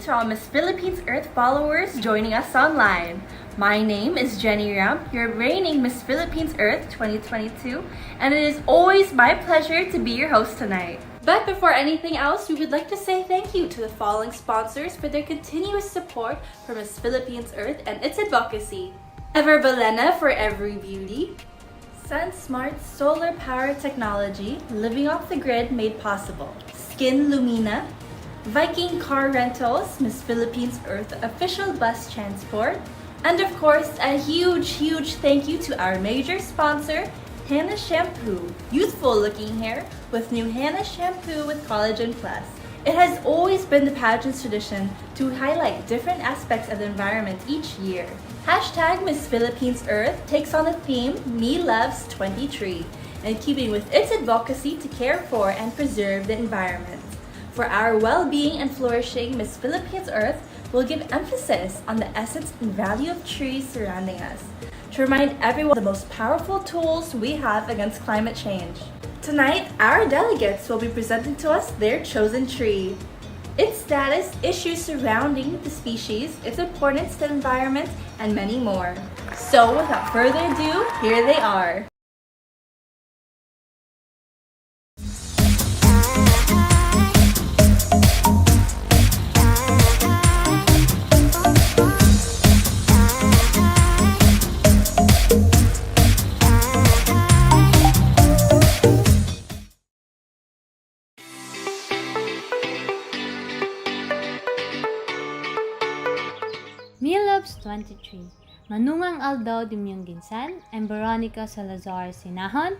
to all Miss Philippines Earth followers joining us online. My name is Jenny Ram, your reigning Miss Philippines Earth 2022, and it is always my pleasure to be your host tonight. But before anything else, we would like to say thank you to the following sponsors for their continuous support for Miss Philippines Earth and its advocacy. Ever Balena for every beauty. SunSmart solar power technology, living off the grid made possible. Skin Lumina. Viking Car Rentals, Miss Philippines Earth official bus transport. And of course, a huge thank you to our major sponsor, Hannah Shampoo. Youthful looking hair with new Hannah Shampoo with Collagen Plus. It has always been the pageant's tradition to highlight different aspects of the environment each year. Hashtag Miss Philippines Earth takes on the theme Me Loves 23, in keeping with its advocacy to care for and preserve the environment. For our well-being and flourishing, Miss Philippines Earth will give emphasis on the essence and value of trees surrounding us, to remind everyone of the most powerful tools we have against climate change. Tonight, our delegates will be presenting to us their chosen tree, its status, issues surrounding the species, its importance to the environment, and many more. So without further ado, here they are. Me Loves 23, Manungang Aldaw Dimyong Ginsan, and Veronica Salazar Sinahan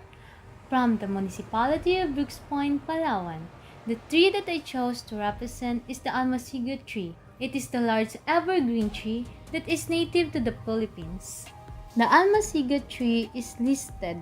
from the Municipality of Brooks Point, Palawan. The tree that I chose to represent is the almasigo tree. It is the large evergreen tree that is native to the Philippines. The almasigo tree is listed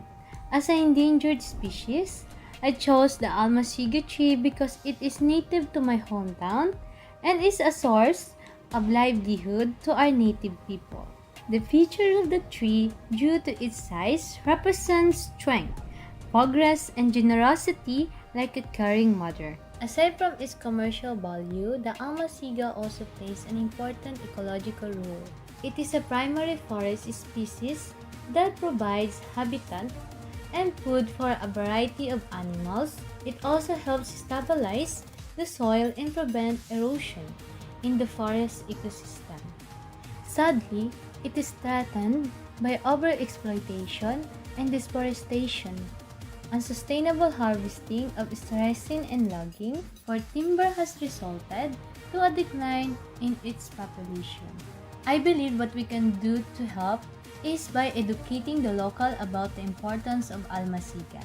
as an endangered species. I chose the almasigo tree because it is native to my hometown and is a source of livelihood to our native people. The feature of the tree, due to its size, represents strength, progress, and generosity like a caring mother. Aside from its commercial value, the almasiga also plays an important ecological role. It is a primary forest species that provides habitat and food for a variety of animals. It also helps stabilize the soil and prevent erosion in the forest ecosystem. Sadly, it is threatened by overexploitation and deforestation. Unsustainable harvesting of resin and logging for timber has resulted to a decline in its population. I believe what we can do to help is by educating the local about the importance of almasiga,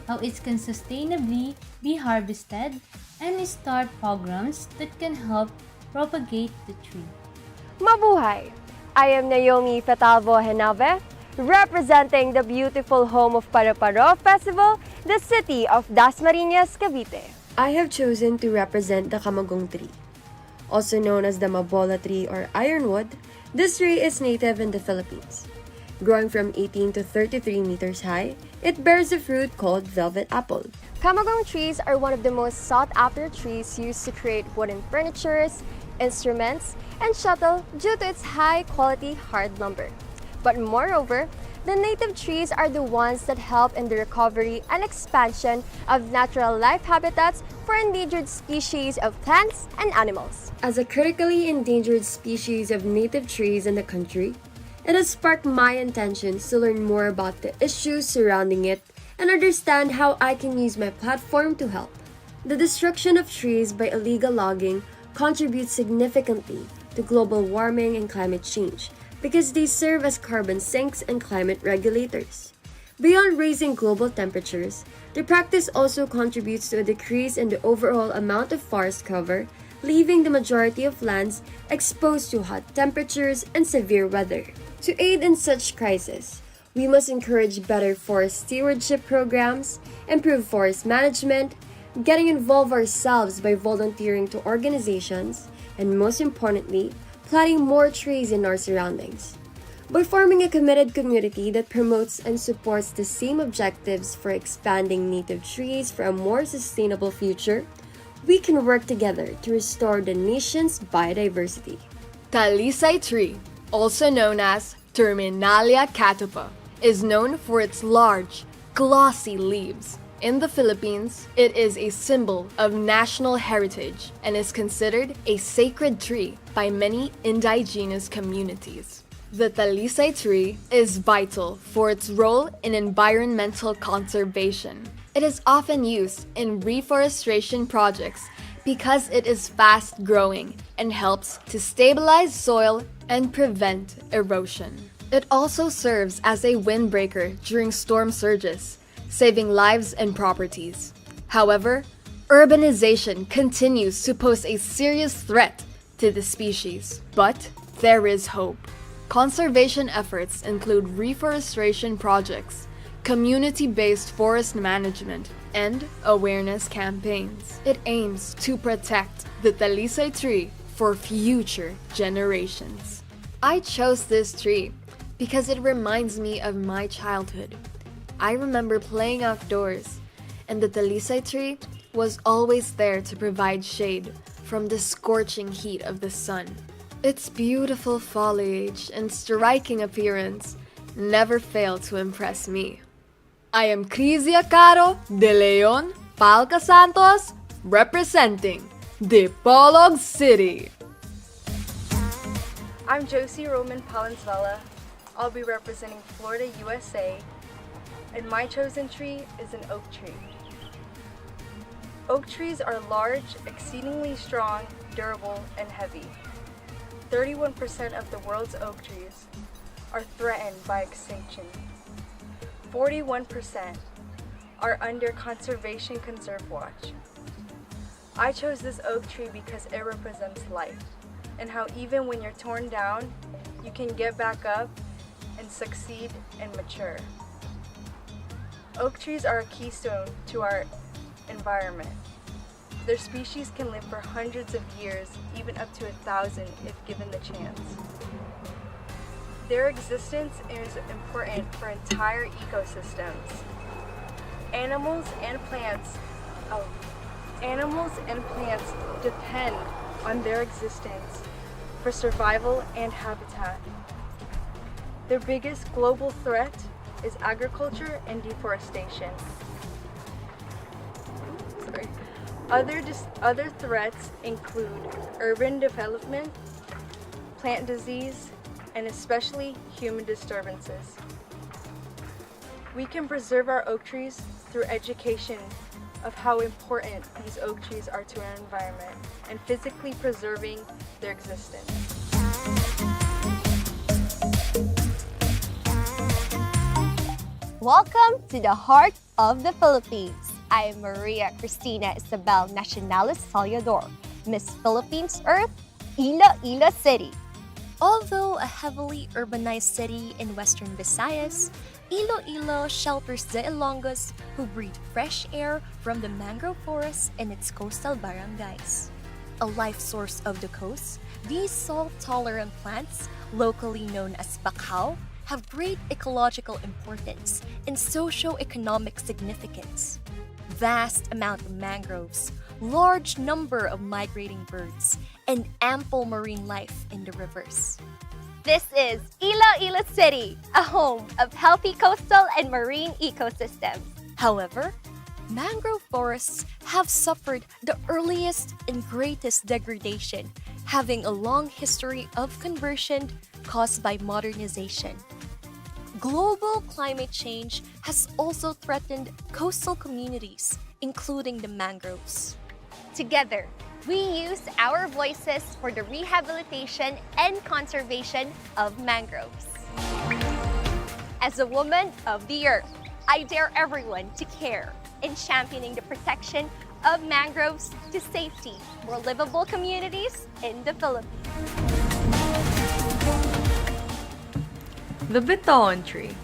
how it can sustainably be harvested, and start programs that can help propagate the tree. Mabuhay! I am Naomi Fatalvo Henave, representing the beautiful home of Paro-Paro Festival, the city of Dasmariñas, Cavite. I have chosen to represent the kamagong tree. Also known as the mabola tree or ironwood, this tree is native in the Philippines. Growing from 18 to 33 meters high, it bears a fruit called velvet apple. Kamagong trees are one of the most sought-after trees used to create wooden furnitures, instruments, and shuttle due to its high-quality hard lumber. But moreover, the native trees are the ones that help in the recovery and expansion of natural life habitats for endangered species of plants and animals. As a critically endangered species of native trees in the country, it has sparked my intentions to learn more about the issues surrounding it and understand how I can use my platform to help. The destruction of trees by illegal logging contributes significantly to global warming and climate change because they serve as carbon sinks and climate regulators. Beyond raising global temperatures, the practice also contributes to a decrease in the overall amount of forest cover, leaving the majority of lands exposed to hot temperatures and severe weather. To aid in such crisis, we must encourage better forest stewardship programs, improve forest management, getting involved ourselves by volunteering to organizations, and most importantly, planting more trees in our surroundings. By forming a committed community that promotes and supports the same objectives for expanding native trees for a more sustainable future, we can work together to restore the nation's biodiversity. Talisay tree, also known as Terminalia catupa, is known for its large, glossy leaves. In the Philippines, it is a symbol of national heritage and is considered a sacred tree by many indigenous communities. The talisay tree is vital for its role in environmental conservation. It is often used in reforestation projects because it is fast growing and helps to stabilize soil and prevent erosion. It also serves as a windbreaker during storm surges, saving lives and properties. However, urbanization continues to pose a serious threat to the species. But there is hope. Conservation efforts include reforestation projects, community-based forest management, and awareness campaigns. It aims to protect the talisay tree for future generations. I chose this tree because it reminds me of my childhood. I remember playing outdoors, and the talisay tree was always there to provide shade from the scorching heat of the sun. Its beautiful foliage and striking appearance never fail to impress me. I am Crisia Caro de Leon Palca Santos, representing Dipolog City. I'm Josie Roman Palenzuela. I'll be representing Florida, USA, and my chosen tree is an oak tree. Oak trees are large, exceedingly strong, durable, and heavy. 31% of the world's oak trees are threatened by extinction. 41% are under Conservation Conserve Watch. I chose this oak tree because it represents life and how even when you're torn down, you can get back up and succeed and mature. Oak trees are a keystone to our environment. Their species can live for hundreds of years, even up to 1,000 if given the chance. Their existence is important for entire ecosystems. Animals and plants depend on their existence for survival and habitat. Their biggest global threat is agriculture and deforestation. Other threats include urban development, plant disease, and especially human disturbances. We can preserve our oak trees through education of how important these oak trees are to our environment and physically preserving their existence. Welcome to the heart of the Philippines. I am Maria Cristina Isabel Nacionales Salvador, Miss Philippines Earth, Iloilo City. Although a heavily urbanized city in western Visayas, Iloilo shelters the Ilonggos who breathe fresh air from the mangrove forests in its coastal barangays. A life source of the coast, these salt-tolerant plants, locally known as bakaw, have great ecological importance and socio-economic significance. Vast amount of mangroves, large number of migrating birds, and ample marine life in the rivers. This is Iloilo City, a home of healthy coastal and marine ecosystems. However, mangrove forests have suffered the earliest and greatest degradation, having a long history of conversion caused by modernization. Global climate change has also threatened coastal communities, including the mangroves. Together, we use our voices for the rehabilitation and conservation of mangroves. As a woman of the earth, I dare everyone to care in championing the protection of mangroves to safety for livable communities in the Philippines. The bitawan tree.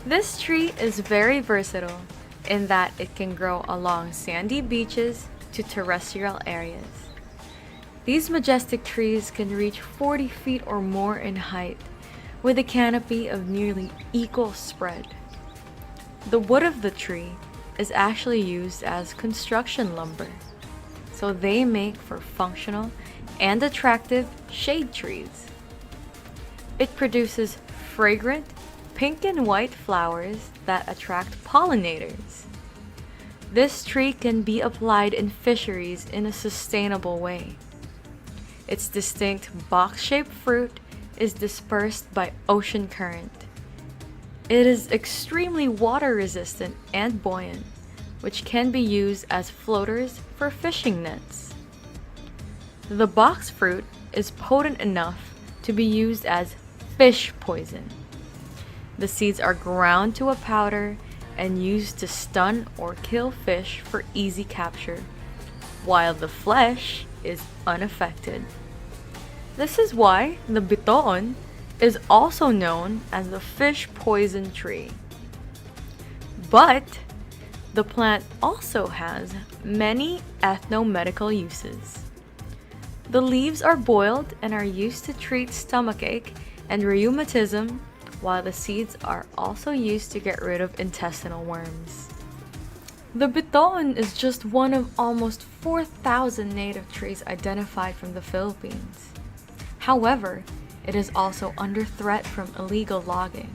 This tree is very versatile in that it can grow along sandy beaches to terrestrial areas. These majestic trees can reach 40 feet or more in height, with a canopy of nearly equal spread. The wood of the tree is actually used as construction lumber. so they make for functional and attractive shade trees. It produces fragrant pink and white flowers that attract pollinators. This tree can be applied in fisheries in a sustainable way. Its distinct box-shaped fruit is dispersed by ocean current. It is extremely water resistant and buoyant, which can be used as floaters for fishing nets. The box fruit is potent enough to be used as fish poison. The seeds are ground to a powder and used to stun or kill fish for easy capture, while the flesh is unaffected. This is why the bitoon is also known as the fish poison tree. But the plant also has many ethno-medical uses. The leaves are boiled and are used to treat stomachache and rheumatism, while the seeds are also used to get rid of intestinal worms. The bitoon is just one of almost 4,000 native trees identified from the Philippines. However, it is also under threat from illegal logging.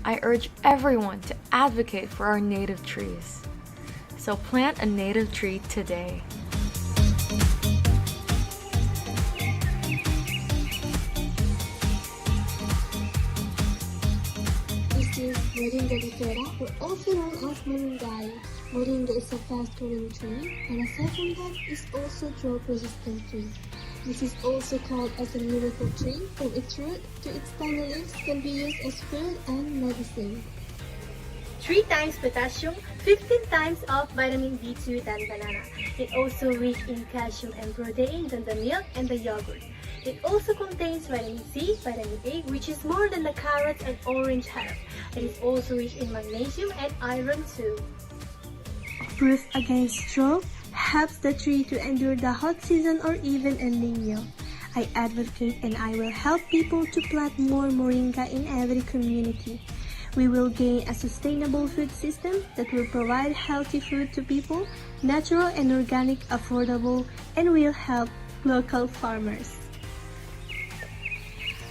I urge everyone to advocate for our native trees. So plant a native tree today. This is Moringa difera, or also known as Moringai. Moringa is a fast-growing tree, and aside from that, is also drought-resistant tree. This is also called as a miracle tree. From its root to its tiny leaves can be used as food and medicine. 3 times potassium, 15 times of vitamin B2 than banana. It also rich in calcium and protein than the milk and the yogurt. It also contains vitamin C, vitamin A, which is more than the carrots and orange have. It is also rich in magnesium and iron too. Proof against stroke helps the tree to endure the hot season or even El Nino. I advocate and I will help people to plant more moringa in every community. We will gain a sustainable food system that will provide healthy food to people, natural and organic, affordable, and will help local farmers.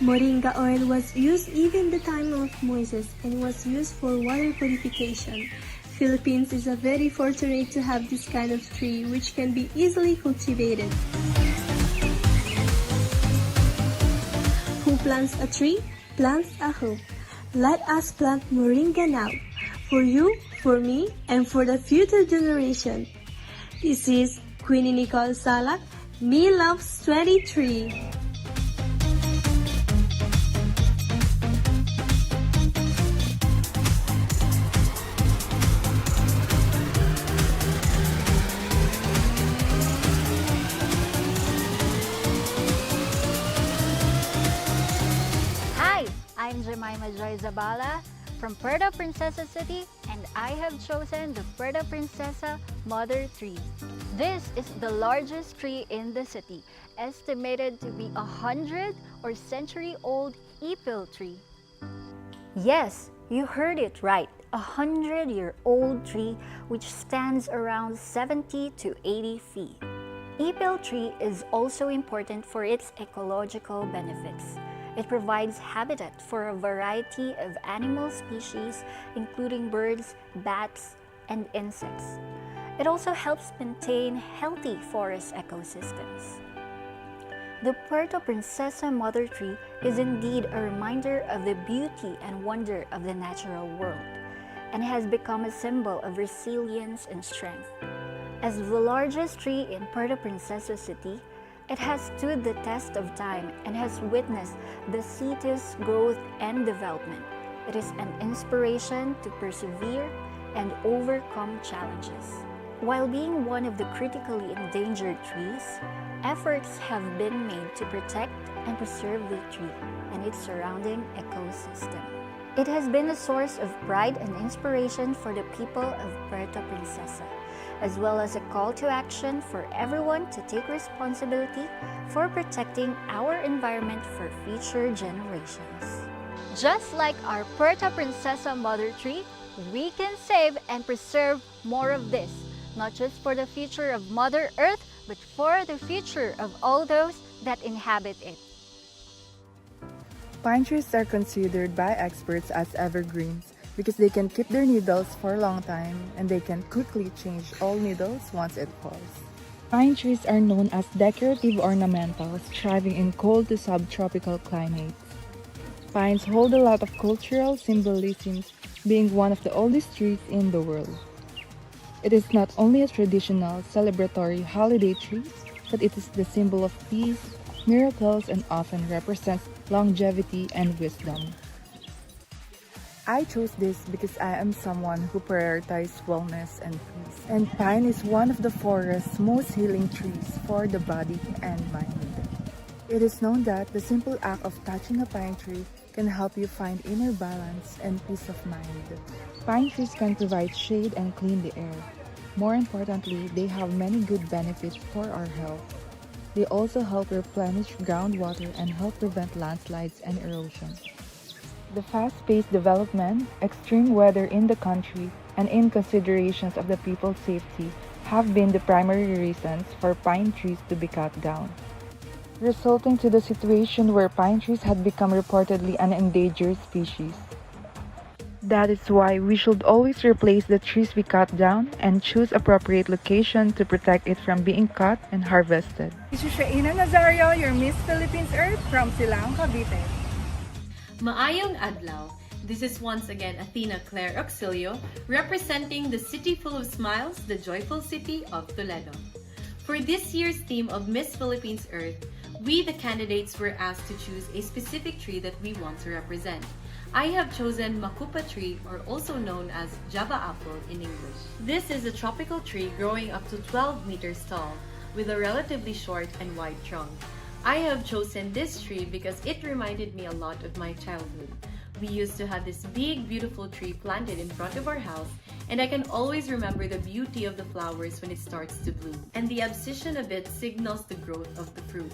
Moringa oil was used even the time of Moses and was used for water purification. Philippines is a very fortunate to have this kind of tree which can be easily cultivated. Who plants a tree, plants a hope. Let us plant moringa now, for you, for me, and for the future generation. This is Queenie Nicole Salak, Me Loves 23. I'm Jemima Joy Zabala from Puerto Princesa City, and I have chosen the Puerto Princesa Mother Tree. This is the largest tree in the city, estimated to be 100 or century-old ipil tree. Yes, you heard it right, 100-year-old tree which stands around 70 to 80 feet. Ipil tree is also important for its ecological benefits. It provides habitat for a variety of animal species, including birds, bats, and insects. It also helps maintain healthy forest ecosystems. The Puerto Princesa Mother Tree is indeed a reminder of the beauty and wonder of the natural world, and has become a symbol of resilience and strength. As the largest tree in Puerto Princesa City, it has stood the test of time and has witnessed the city's growth and development. It is an inspiration to persevere and overcome challenges. While being one of the critically endangered trees, efforts have been made to protect and preserve the tree and its surrounding ecosystem. It has been a source of pride and inspiration for the people of Puerto Princesa, as well as a call to action for everyone to take responsibility for protecting our environment for future generations. Just like our Puerto Princesa Mother Tree, we can save and preserve more of this, not just for the future of Mother Earth, but for the future of all those that inhabit it. Pine trees are considered by experts as evergreens because they can keep their needles for a long time and they can quickly change all needles once it falls. Pine trees are known as decorative ornamentals, thriving in cold to subtropical climates. Pines hold a lot of cultural symbolisms, being one of the oldest trees in the world. It is not only a traditional celebratory holiday tree, but it is the symbol of peace, miracles, and often represents longevity and wisdom. I chose this because I am someone who prioritizes wellness and peace, and pine is one of the forest's most healing trees for the body and mind. It is known that the simple act of touching a pine tree can help you find inner balance and peace of mind. Pine trees can provide shade and clean the air. More importantly, they have many good benefits for our health. They also help replenish groundwater and help prevent landslides and erosion. The fast-paced development, extreme weather in the country, and in considerations of the people's safety have been the primary reasons for pine trees to be cut down, resulting to the situation where pine trees had become reportedly an endangered species. That is why we should always replace the trees we cut down and choose appropriate location to protect it from being cut and harvested. This is Shaina Nazario, your Miss Philippines Earth from Silang, Cavite. Maayong adlaw. This is once again Athena Claire Auxilio, representing the city full of smiles, the joyful city of Toledo. For this year's theme of Miss Philippines Earth, we the candidates were asked to choose a specific tree that we want to represent. I have chosen Makupa tree, or also known as Java apple in English. This is a tropical tree growing up to 12 meters tall with a relatively short and wide trunk. I have chosen this tree because it reminded me a lot of my childhood. We used to have this big, beautiful tree planted in front of our house, and I can always remember the beauty of the flowers when it starts to bloom, and the abscission of it signals the growth of the fruit.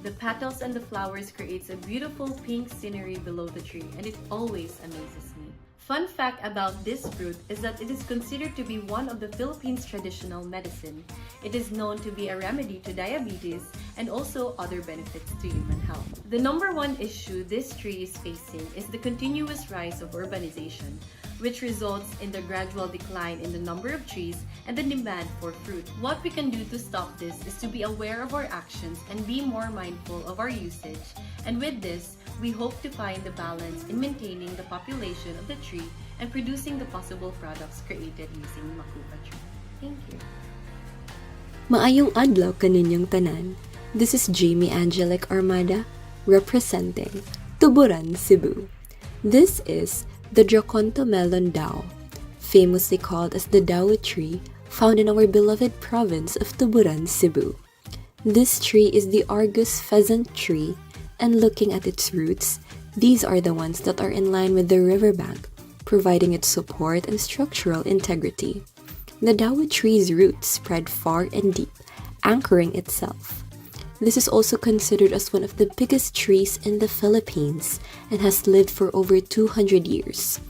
The petals and the flowers creates a beautiful pink scenery below the tree, and it always amazes me. Fun fact about this fruit is that it is considered to be one of the Philippines' traditional medicine. It is known to be a remedy to diabetes and also other benefits to human health. The number one issue this tree is facing is the continuous rise of urbanization, which results in the gradual decline in the number of trees and the demand for fruit. What we can do to stop this is to be aware of our actions and be more mindful of our usage. And with this, we hope to find the balance in maintaining the population of the tree and producing the possible products created using Makupa tree. Thank you. Maayong adlaw kaninyong tanan. This is Jamie Angelic Armada, representing Tuburan, Cebu. This is the Draconto melon dao, famously called as the Dao tree, found in our beloved province of Tuburan, Cebu. This tree is the Argus pheasant tree, and looking at its roots, these are the ones that are in line with the riverbank, providing its support and structural integrity. The Dao tree's roots spread far and deep, anchoring itself. This is also considered as one of the biggest trees in the Philippines and has lived for over 200 years.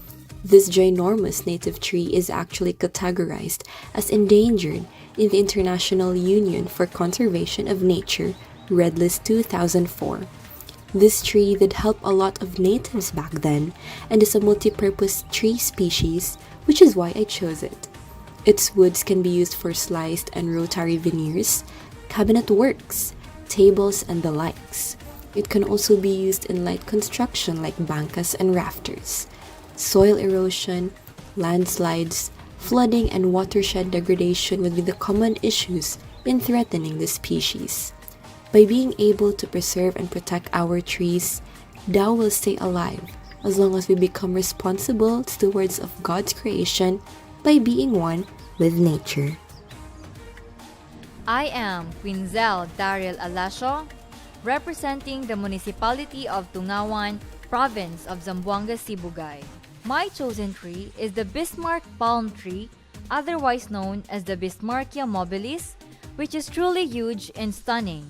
This ginormous native tree is actually categorized as endangered in the International Union for Conservation of Nature Red List 2004. This tree did help a lot of natives back then and is a multi-purpose tree species, which is why I chose it. Its woods can be used for sliced and rotary veneers, cabinet works, tables, and the likes. It can also be used in light construction like bancas and rafters. Soil erosion, landslides, flooding, and watershed degradation would be the common issues in threatening the species. By being able to preserve and protect our trees, Dao will stay alive as long as we become responsible stewards of God's creation by being one with nature. I am Quinzel Daryl Alasio, representing the Municipality of Tungawan, Province of Zamboanga, Sibugay. My chosen tree is the Bismarck palm tree, otherwise known as the Bismarckia mobilis, which is truly huge and stunning,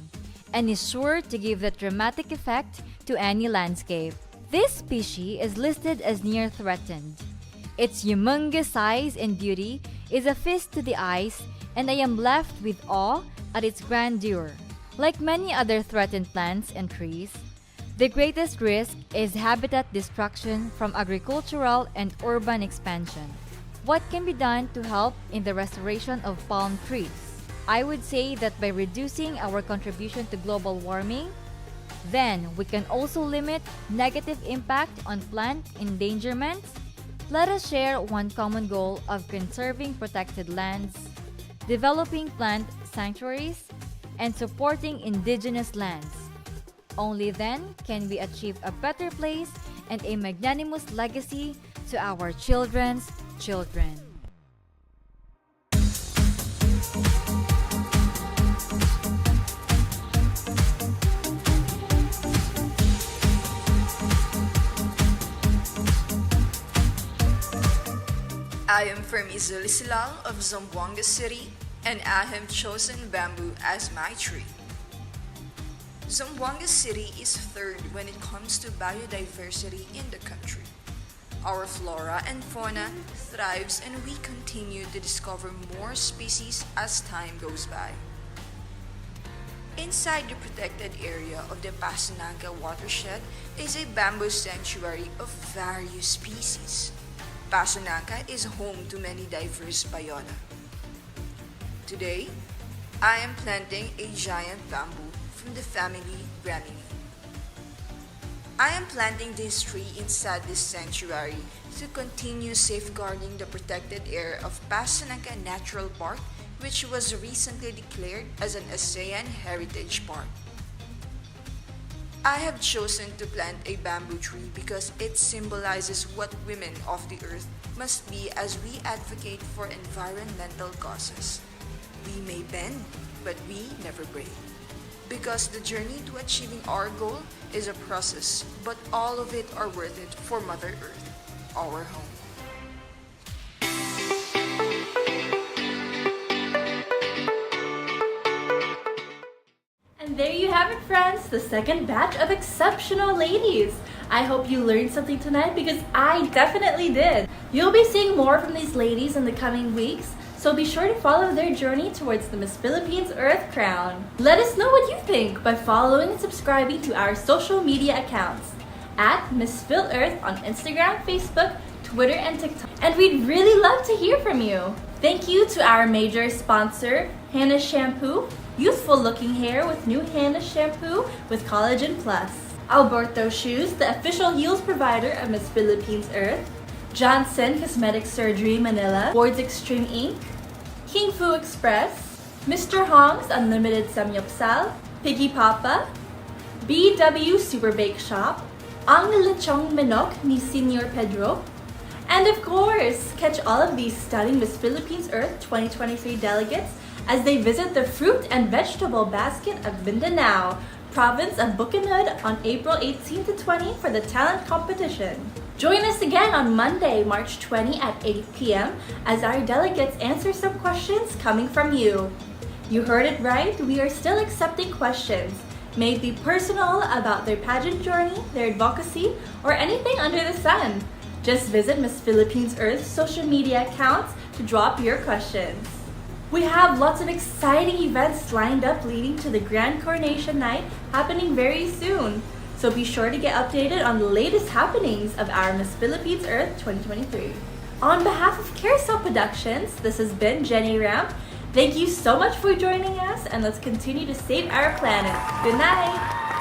and is sure to give that dramatic effect to any landscape. This species is listed as near threatened. Its humongous size and beauty is a feast to the eyes, and I am left with awe at its grandeur. Like many other threatened plants and trees, the greatest risk is habitat destruction from agricultural and urban expansion. What can be done to help in the restoration of palm trees? I would say that by reducing our contribution to global warming, then we can also limit negative impact on plant endangerments. Let us share one common goal of conserving protected lands, developing plant sanctuaries, and supporting indigenous lands. Only then can we achieve a better place and a magnanimous legacy to our children's children. I am Fermi Zulisilal of Zamboanga City, and I have chosen bamboo as my tree. Zamboanga City is third when it comes to biodiversity in the country. Our flora and fauna thrives, and we continue to discover more species as time goes by. Inside the protected area of the Pasanaga watershed is a bamboo sanctuary of various species. Pasanaga is home to many diverse biota. Today, I am planting a giant bamboo from the family Gramine. I am planting this tree inside this sanctuary to continue safeguarding the protected area of Pasanaga Natural Park, which was recently declared as an ASEAN Heritage Park. I have chosen to plant a bamboo tree because it symbolizes what women of the earth must be as we advocate for environmental causes. We may bend, but we never break. Because the journey to achieving our goal is a process, but all of it are worth it for Mother Earth, our home. And there you have it, friends, the second batch of exceptional ladies. I hope you learned something tonight because I definitely did. You'll be seeing more from these ladies in the coming weeks, so be sure to follow their journey towards the Miss Philippines Earth crown. Let us know what you think by following and subscribing to our social media accounts at Miss Phil Earth on Instagram, Facebook, Twitter, and TikTok. And we'd really love to hear from you. Thank you to our major sponsor, Hannah Shampoo. Youthful looking hair with new Hannah Shampoo with Collagen Plus. Alberto Shoes, the official heels provider of Miss Philippines Earth. Johnson Cosmetic Surgery Manila. Boards Extreme Inc. King Fu Express. Mr. Hong's Unlimited Samyupsal. Piggy Papa. BW Super Bake Shop. Ang Lechong Menok ni Senior Pedro. And of course, catch all of these stunning Miss Philippines Earth 2023 delegates as they visit the fruit and vegetable basket of Mindanao, province of Bukidnon on April 18 to 20 for the talent competition. Join us again on Monday, March 20 at 8 p.m. as our delegates answer some questions coming from you. You heard it right, we are still accepting questions. May it be personal about their pageant journey, their advocacy, or anything under the sun. Just visit Miss Philippines Earth's social media accounts to drop your questions. We have lots of exciting events lined up leading to the Grand Coronation Night happening very soon. So be sure to get updated on the latest happenings of our Miss Philippines Earth 2023. On behalf of Carousel Productions, this has been Jenny Ramp. Thank you so much for joining us, and let's continue to save our planet. Good night!